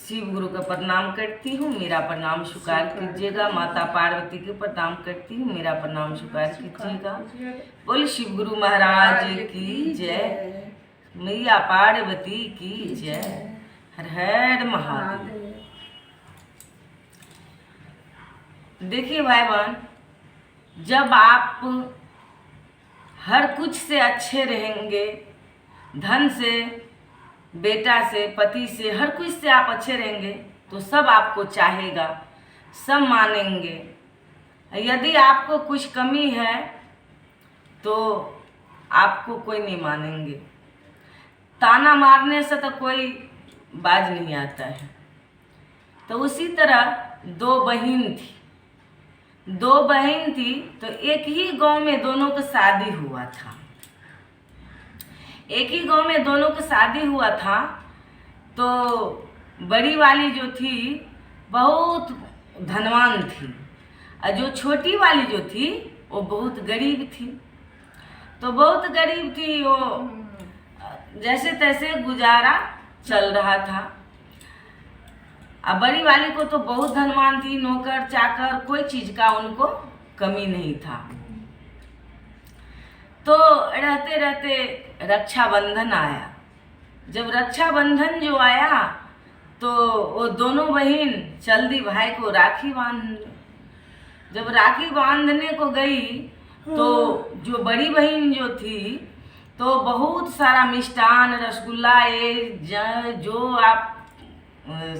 शिव गुरु का प्रणाम करती हूँ, मेरा प्रणाम स्वीकार कीजिएगा। माता पार्वती के प्रणाम करती हूँ, मेरा प्रणाम स्वीकार कीजिएगा। बोल शिव गुरु महाराज की जय, मैया पार्वती की जय। हर हर महादेव। देखिए भाई बहन, जब आप हर कुछ से अच्छे रहेंगे, धन से, बेटा से, पति से, हर कुछ से आप अच्छे रहेंगे तो सब आपको चाहेगा, सब मानेंगे। यदि आपको कुछ कमी है तो आपको कोई नहीं मानेंगे। ताना मारने से तो कोई बाज नहीं आता है। तो उसी तरह दो बहन थी तो एक ही गांव में दोनों का शादी हुआ था। एक ही गांव में दोनों का शादी हुआ था। तो बड़ी वाली जो थी बहुत धनवान थी और जो छोटी वाली जो थी वो बहुत गरीब थी। तो बहुत गरीब थी, वो जैसे तैसे गुजारा चल रहा था। अब बड़ी वाली को तो बहुत धनवान थी, नौकर चाकर कोई चीज का उनको कमी नहीं था। तो रहते रहते रक्षाबंधन आया। जब रक्षाबंधन जो आया तो वो दोनों बहन चल दी भाई को राखी बांधने। जब राखी बांधने को गई तो जो बड़ी बहन जो थी तो बहुत सारा मिष्ठान, रसगुल्ला, ये जो आप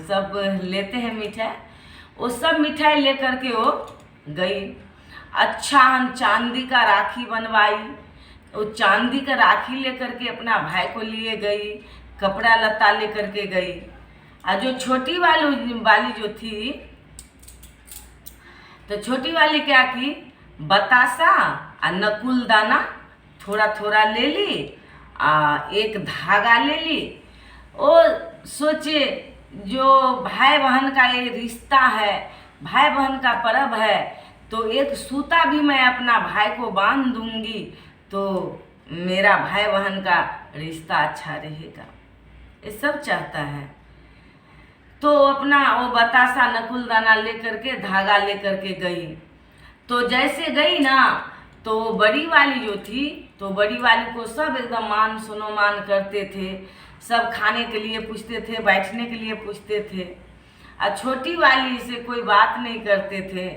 सब लेते हैं मिठाई, वो सब मिठाई लेकर के वो गई। अच्छा चांदी का राखी बनवाई, वो चांदी का राखी लेकर के अपना भाई को लिए गई, कपड़ा लत्ता लेकर के गई। और जो छोटी वाली जो थी तो छोटी वाली क्या की, बतासा और नकुल दाना थोड़ा थोड़ा ले ली, एक धागा ले ली। और सोचे जो भाई बहन का ये रिश्ता है, भाई बहन का पर्व है, तो एक सूता भी मैं अपना भाई को बांध दूंगी तो मेरा भाई बहन का रिश्ता अच्छा रहेगा। ये सब चाहता है। तो अपना वो बतासा नकुल दाना लेकर के, धागा लेकर के गई। तो जैसे गई ना तो बड़ी वाली जो थी तो बड़ी वाली को सब एकदम मान सुनोमान करते थे, सब खाने के लिए पूछते थे, बैठने के लिए पूछते थे। और छोटी वाली से कोई बात नहीं करते थे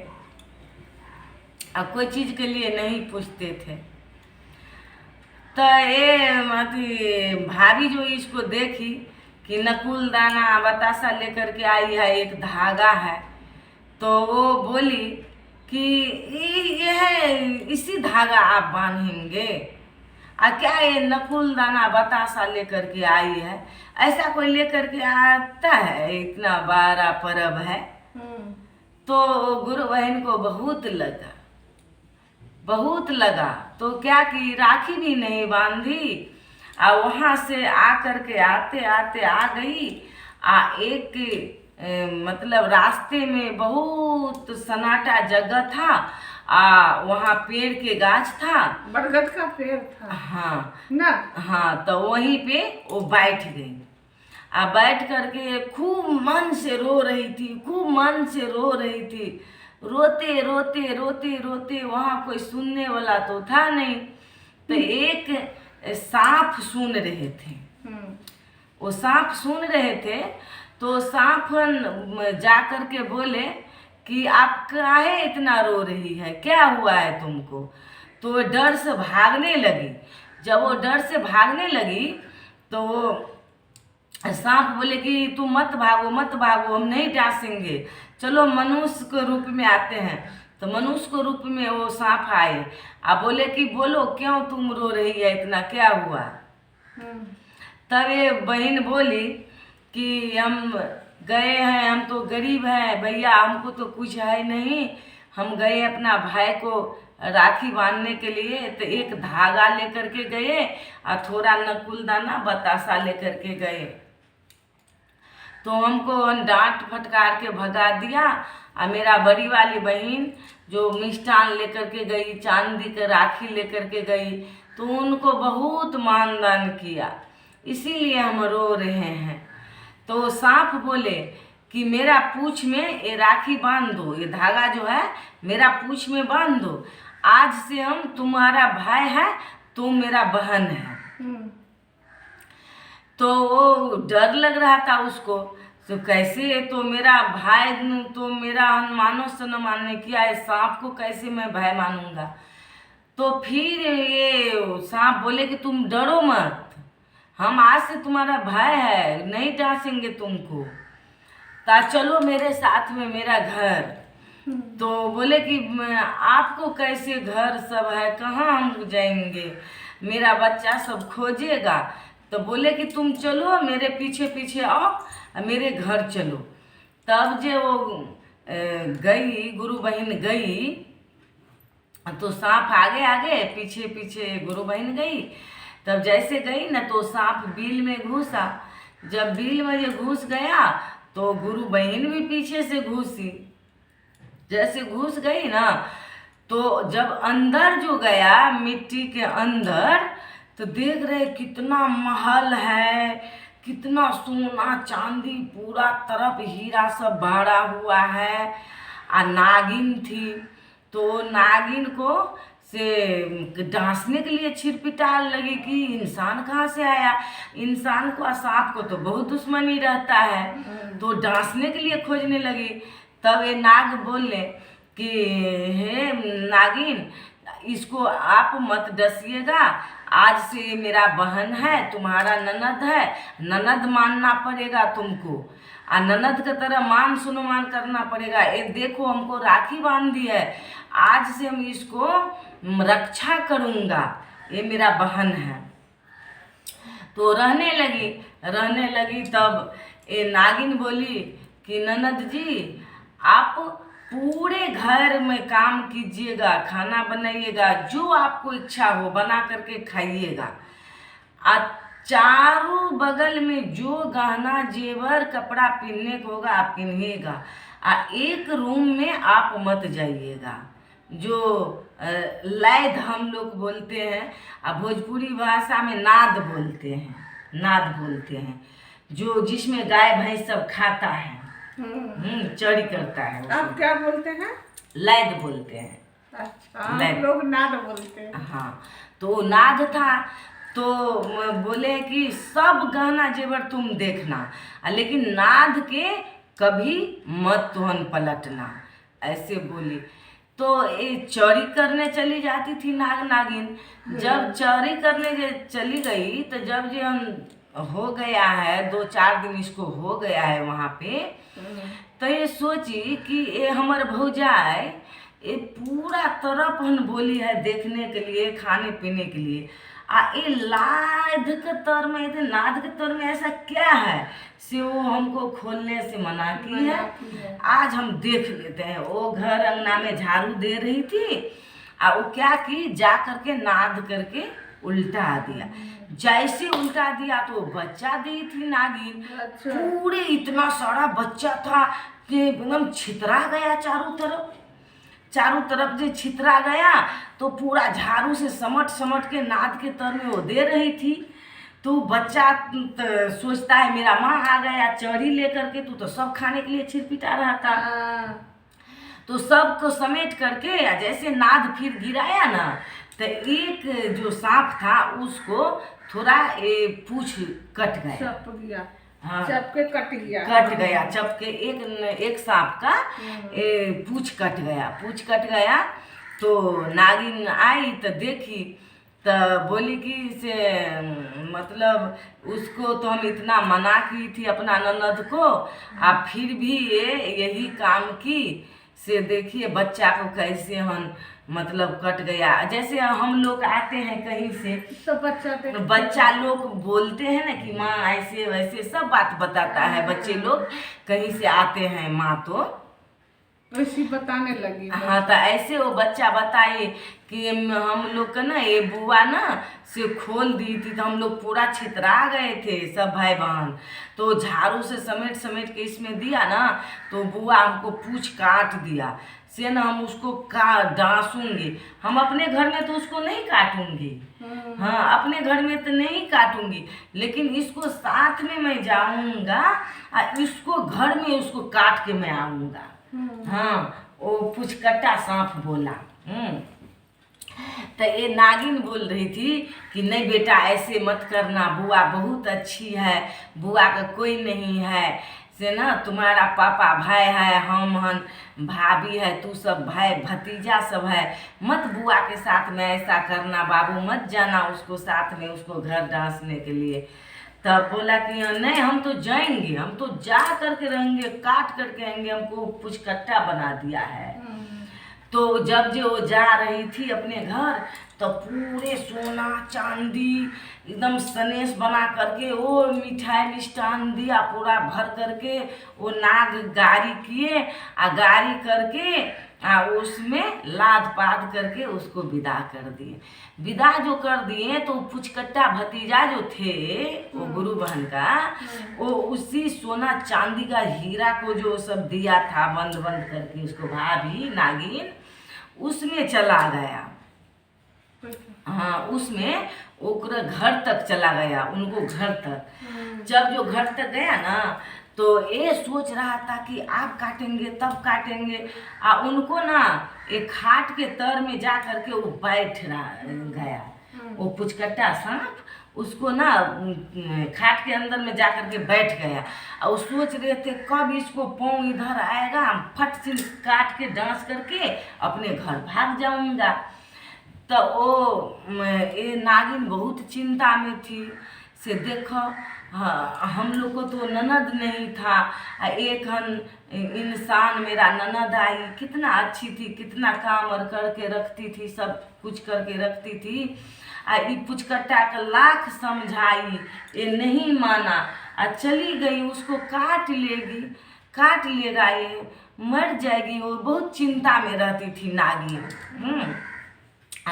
और कोई चीज के लिए नहीं पूछते थे। तो ये भाभी जो इसको देखी कि नकुल दाना बतासा लेकर के आई है, एक धागा है, तो वो बोली कि ये है, इसी धागा आप बांधेंगे? क्या ये नकुल दाना बतासा लेकर के आई है? ऐसा कोई लेकर के आता है? इतना बड़ा पर्व है। तो गुरु बहन को बहुत लगा। तो क्या कि राखी भी नहीं बांधी और वहाँ से आकर के आते आते आ गई। एक मतलब रास्ते में बहुत सन्नाटा जगह था, वहाँ पेड़ के गाछ था, बरगद का पेड़ था। हाँ ना, हाँ। तो वहीं पे वो बैठ गई। बैठ करके खूब मन से रो रही थी। रोते रोते वहाँ कोई सुनने वाला तो था नहीं। तो एक सांप सुन रहे थे। वो सांप सुन रहे थे तो सांप जा कर के बोले कि आप काहे इतना रो रही है, क्या हुआ है तुमको? तो वो डर से भागने लगी। जब वो डर से भागने लगी तो सांप बोले कि तुम मत भागो, हम नहीं डांसेंगे, चलो मनुष्य के रूप में आते हैं। तो मनुष्य के रूप में वो सांप आए। बोले कि बोलो क्यों तुम रो रही है इतना, क्या हुआ? तब ये बहन बोली कि हम गए हैं, हम तो गरीब हैं भैया, हमको तो कुछ है नहीं। हम गए अपना भाई को राखी बांधने के लिए, तो एक धागा लेकर के गए और थोड़ा नकुल दाना बतासा लेकर के गए। तो हमको डांट फटकार के भगा दिया। और मेरा बड़ी वाली बहन जो मिष्ठान लेकर के गई, चांदी का राखी लेकर के गई, तो उनको बहुत मानदान किया, इसीलिए हम रो रहे हैं। तो सांप बोले कि मेरा पूंछ में ये राखी बांध दो, ये धागा जो है मेरा पूंछ में बांध दो, आज से हम तुम्हारा भाई है, तुम मेरा बहन है। तो वो डर लग रहा था उसको, तो कैसे, तो मेरा भाई तो मेरा मानो स न मानने किया है, सांप को कैसे मैं भाई मानूंगा। तो फिर ये सांप बोले कि तुम डरो मत, हम आज से तुम्हारा भाई है, नहीं डांसेंगे तुमको, ता चलो मेरे साथ में मेरा घर। तो बोले कि आपको कैसे घर सब है, कहाँ हम जाएंगे, मेरा बच्चा सब खोजेगा। तो बोले कि तुम चलो मेरे पीछे पीछे आओ, मेरे घर चलो। तब जो वो गई, गुरु बहन गई, तो सांप आगे आगे पीछे पीछे गुरु बहन गई। तब जैसे गई ना तो सांप बिल में घुसा। जब बिल में ये घुस गया तो गुरु बहन भी पीछे से घुसी। जैसे घुस गई ना तो जब अंदर जो गया मिट्टी के अंदर, तो देख रहे कितना महल है, कितना सोना चांदी, पूरा तरफ हीरा सब भरा हुआ है। आ नागिन थी, तो नागिन को से डांसने के लिए छिरपिटाल लगी कि इंसान कहाँ से आया। इंसान को और सांप को तो बहुत दुश्मनी रहता है, तो डांसने के लिए खोजने लगी। तब ये नाग बोले कि हे नागिन, इसको आप मत डसिएगा, आज से ये मेरा बहन है, तुम्हारा ननद है, ननद मानना पड़ेगा तुमको, और ननद की तरह मान सुनमान करना पड़ेगा। ये देखो हमको राखी बांध दी है, आज से हम इसको रक्षा करूँगा, ये मेरा बहन है। तो रहने लगी। तब ये नागिन बोली कि ननद जी, आप पूरे घर में काम कीजिएगा, खाना बनाइएगा, जो आपको इच्छा हो बना करके खाइएगा, और चारों बगल में जो गहना जेवर कपड़ा पहनने को होगा आप पहनिएगा, और एक रूम में आप मत जाइएगा। जो लैद हम लोग बोलते हैं, और भोजपुरी भाषा में नाद बोलते हैं, जो जिसमें गाय भैंस सब खाता है, चरी करता है। आप क्या बोलते हैं? लैद बोलते हैं। अच्छा, हम लोग नाद बोलते हैं। हाँ, तो नाद था। तो बोले कि सब गहना जेवर तुम देखना, लेकिन नाद के कभी मत तुहन पलटना, ऐसे बोली। तो ये चोरी करने चली जाती थी नाग नागिन। जब चोरी करने चली गई तो जब ये हो गया है 2-4 दिन इसको हो गया है वहाँ पे, तो ये सोची कि ये हमार भौजाई ये पूरा तरफ हन बोली है देखने के लिए, खाने पीने के लिए, आ ये लाद के तर में, ये नाद के तर में ऐसा क्या है से वो हमको खोलने से मना की है। आज हम देख लेते हैं। वो घर अंगना में झाड़ू दे रही थी, आ वो क्या की, जा करके नाद करके उल्टा दिया। जैसे उल्टा दिया तो बच्चा दी थी नागिन। अच्छा। पूरे इतना सारा बच्चा था कि एकदम छितरा गया चारों तरफ जो छितरा गया, तो पूरा झाड़ू से समट के नाद के तर में वो दे रही थी। तो बच्चा सोचता है मेरा माँ आ गया चोरी लेकर के, तू तो सब खाने के लिए छिरपिटा रहा था। तो सबको समेट करके जैसे नाद फिर गिराया ना, तो एक जो सांप था उसको थोड़ा पूंछ कट गया, चप गया। हाँ, चपके कट गया। चपके एक सांप का पूंछ कट गया। तो नागिन आई तो देखी, तो बोली कि से मतलब उसको तो हम इतना मना की थी अपना ननद को, आप फिर भी ये यही काम की, से देखिए बच्चा को कैसे हम मतलब कट गया। जैसे हम लोग आते हैं कहीं से तो बच्चा लोग बोलते हैं ना कि माँ ऐसे वैसे सब बात बताता है, बच्चे लोग कहीं से आते हैं माँ तो वैसी बताने लगी। हाँ, तो ऐसे वो बच्चा बताए कि हम लोग का ना ये बुआ ना से खोल दी थी, तो हम लोग पूरा छितरा गए थे सब भाई बहन। तो झाड़ू से समेट समेट के इसमें दिया ना, तो बुआ हमको पूंछ काट दिया से ना, हम उसको डांसूंगी। हम अपने घर में तो उसको नहीं काटूंगी, हाँ अपने घर में तो नहीं काटूंगी, लेकिन इसको साथ में मैं जाऊंगा और इसको घर में उसको काट के मैं आऊंगा। हाँ, वो पुचकट्टा सांप बोला। तो ये नागिन बोल रही थी कि नहीं बेटा ऐसे मत करना, बुआ बहुत अच्छी है, बुआ का कोई नहीं है से ना, तुम्हारा पापा भाई है, हम हन भाभी है, तू सब भाई भतीजा सब है, मत बुआ के साथ में ऐसा करना बाबू, मत जाना उसको साथ में उसको घर डांसने के लिए। तब बोला कि नहीं हम तो जाएंगे, हम तो जा करके रहेंगे, काट करके आएंगे, हमको पुचकट्टा बना दिया है। तो जब जो वो जा रही थी अपने घर, तो पूरे सोना चांदी एकदम सनेस बना करके वो मिठाई मिष्ठान दिया पूरा भर करके, वो नाग गाड़ी किए आ गाड़ी करके उसमें लाद पाद करके उसको विदा कर दिए। विदा जो कर दिए तो पुचकट्टा भतीजा जो थे वो गुरु बहन का, वो उसी सोना चांदी का हीरा को जो सब दिया था बंद बंद करके उसको भाभी नागिन, उसमें चला गया। हाँ, उसमें ओकरा घर तक चला गया, उनको घर तक। जब जो घर तक गया ना, तो ये सोच रहा था कि आप काटेंगे तब काटेंगे, उनको ना एक खाट के तर में जा करके वो बैठ रहा गया, वो पुचकट्टा सांप उसको ना खाट के अंदर में जा करके बैठ गया। और वो सोच रहे थे कब इसको पाँव इधर आएगा, हम फट से काट के डांस करके अपने घर भाग जाऊंगा। तो वो ये नागिन बहुत चिंता में थी से देखो, हाँ हम लोग को तो ननद नहीं था, एक इंसान मेरा ननद आई, कितना अच्छी थी, कितना काम और करके रखती थी, सब कुछ करके रखती थी। ये पुचकट्टा का लाख समझाई, ये नहीं माना, चली गई, उसको काट लेगी, काट लेगा, ये मर जाएगी। वो बहुत चिंता में रहती थी नागिन,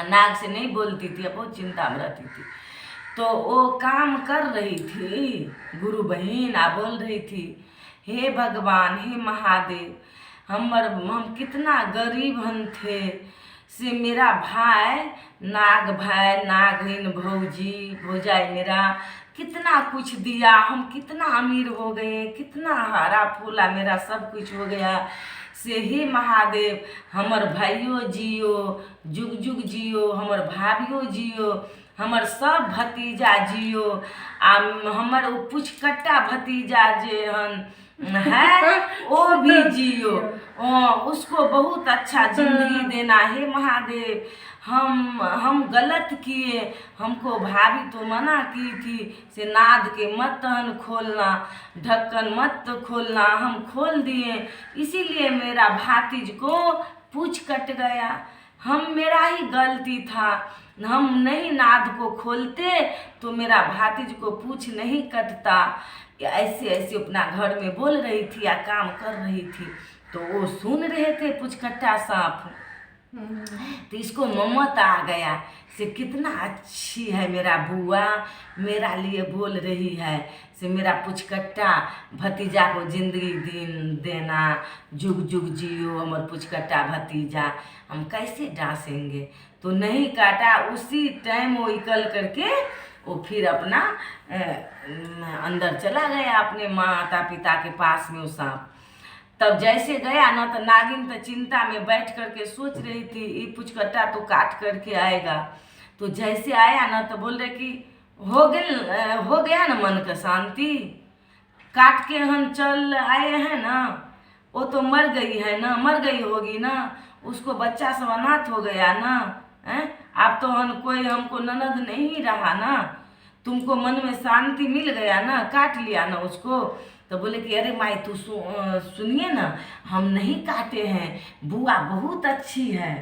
नाग से नहीं बोलती थी, बहुत चिंता में रहती थी। तो वो काम कर रही थी गुरु बहन, बोल रही थी हे भगवान हे महादेव, हम कितना गरीब हन थे से मेरा भाई नागिन भौजाई मेरा कितना कुछ दिया, हम कितना अमीर हो गए, कितना हरा फूला मेरा सब कुछ हो गया से हे महादेव, हमर भाइयों जियो, जुग जुग जियो, हमर भाभियों जियो, हमर सब भतीजा जियो, हमर पुचकट्टा भतीजा जे है वो भी जियो, उसको बहुत अच्छा जिंदगी देना हे महादेव। हम गलत किए, हमको भाभी तो मना की थी से नाद के मत खोलना, ढक्कन मत खोलना, हम खोल दिए, इसीलिए मेरा भातीज को पूछ कट गया, मेरा ही गलती था, हम नहीं नाद को खोलते तो मेरा भातीज को पूछ नहीं कटता। ऐसे ऐसे अपना घर में बोल रही थी या काम कर रही थी, तो वो सुन रहे थे पुचकट्टा सांप। तो इसको ममता आ गया से कितना अच्छी है मेरा बुआ, मेरा लिए बोल रही है से मेरा पुचकट्टा भतीजा को जिंदगी देना, जुग जुग जियो हमर पुचकट्टा भतीजा, हम कैसे डांसेंगे। तो नहीं काटा, उसी टाइम वो निकल करके वो फिर अपना अंदर चला गया अपने माता पिता के पास में वो सांप। तब जैसे गया ना, तो नागिन तो चिंता में बैठ करके सोच रही थी ये पुचकट्टा तो काट करके आएगा। तो जैसे आया ना, तो बोल रहे कि हो गया ना मन का शांति, काट के हम चल आए हैं ना, वो तो मर गई है ना, मर गई होगी ना, उसको बच्चा सब अनाथ हो गया ना, आप तो कोई हमको ननद नहीं रहा ना, तुमको मन में शांति मिल गया ना, काट लिया ना उसको। तो बोले कि अरे माई तू सुनिए ना, हम नहीं काटे हैं, बुआ बहुत अच्छी है,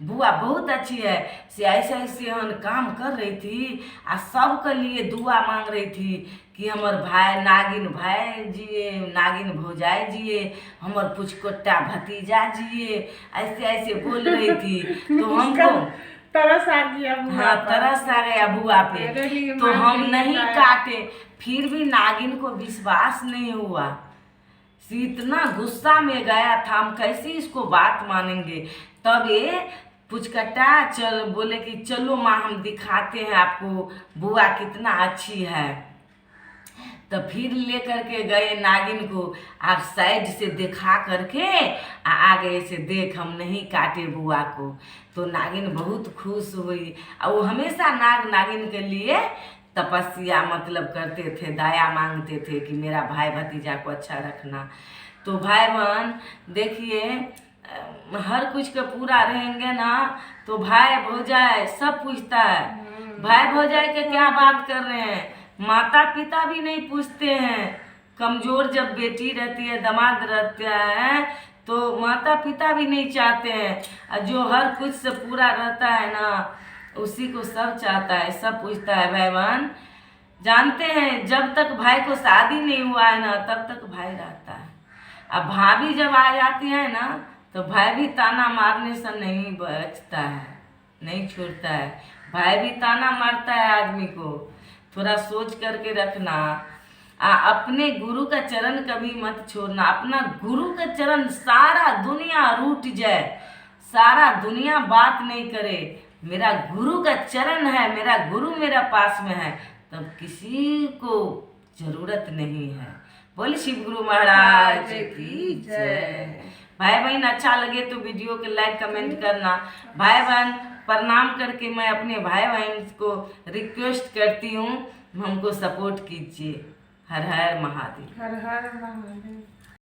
बुआ बहुत अच्छी है से ऐसे ऐसे हम काम कर रही थी, सबके लिए दुआ मांग रही थी कि हमर भाई नागिन भाई जिए, नागिन भौजाई जिए, हमर पुचकोट्टा भतीजा जिए, ऐसे ऐसे बोल रही थी। तो हमको तरस आ गया बुआ हाँ पर। तरस आ गया बुआ पे। मेरे लिए तो हम मांग नहीं लिया। काटे, फिर भी नागिन को विश्वास नहीं हुआ। इतना गुस्सा में गया था, हम कैसे इसको बात मानेंगे। तब ये पुचकट्टा चल बोले कि चलो माँ हम दिखाते हैं आपको बुआ कितना अच्छी है। तो फिर लेकर के गए नागिन को, आप साइड से दिखा करके आगे से देख हम नहीं काटे बुआ को। तो नागिन बहुत खुश हुई। और वो हमेशा नागिन के लिए तपस्या मतलब करते थे, दया मांगते थे कि मेरा भाई भतीजा को अच्छा रखना। तो भाई बहन देखिए, हर कुछ का पूरा रहेंगे ना तो भाई भौजाई सब पूछता है। भाई भौजाई के क्या बात कर रहे हैं, माता पिता भी नहीं पूछते हैं। कमजोर जब बेटी रहती है, दामाद रहता है, तो माता पिता भी नहीं चाहते हैं। और जो हर कुछ से पूरा रहता है ना, उसी को सब चाहता है, सब पूछता है। भाई बहन जानते हैं, जब तक भाई को शादी नहीं हुआ है ना, तब तक भाई रहता है। अब भाभी जब आ जाती है ना, तो भाई भी ताना मारने से नहीं बचता है, नहीं छोड़ता है। भाई भी ताना मारता है आदमी को। थोड़ा सोच करके रखना। अपने गुरु का चरण कभी मत छोड़ना। अपना गुरु का चरण, सारा दुनिया रूठ जाए, सारा दुनिया बात नहीं करे, मेरा गुरु का चरण है, मेरा गुरु मेरा पास में है, तब किसी को जरूरत नहीं है। बोले शिव गुरु महाराज की जय। भाई बहन अच्छा लगे तो वीडियो के लाइक कमेंट करना। भाई बहन प्रणाम करके मैं अपने भाई बहन को रिक्वेस्ट करती हूँ, हमको सपोर्ट कीजिए। हर हर महादेव। हर हर महादेव।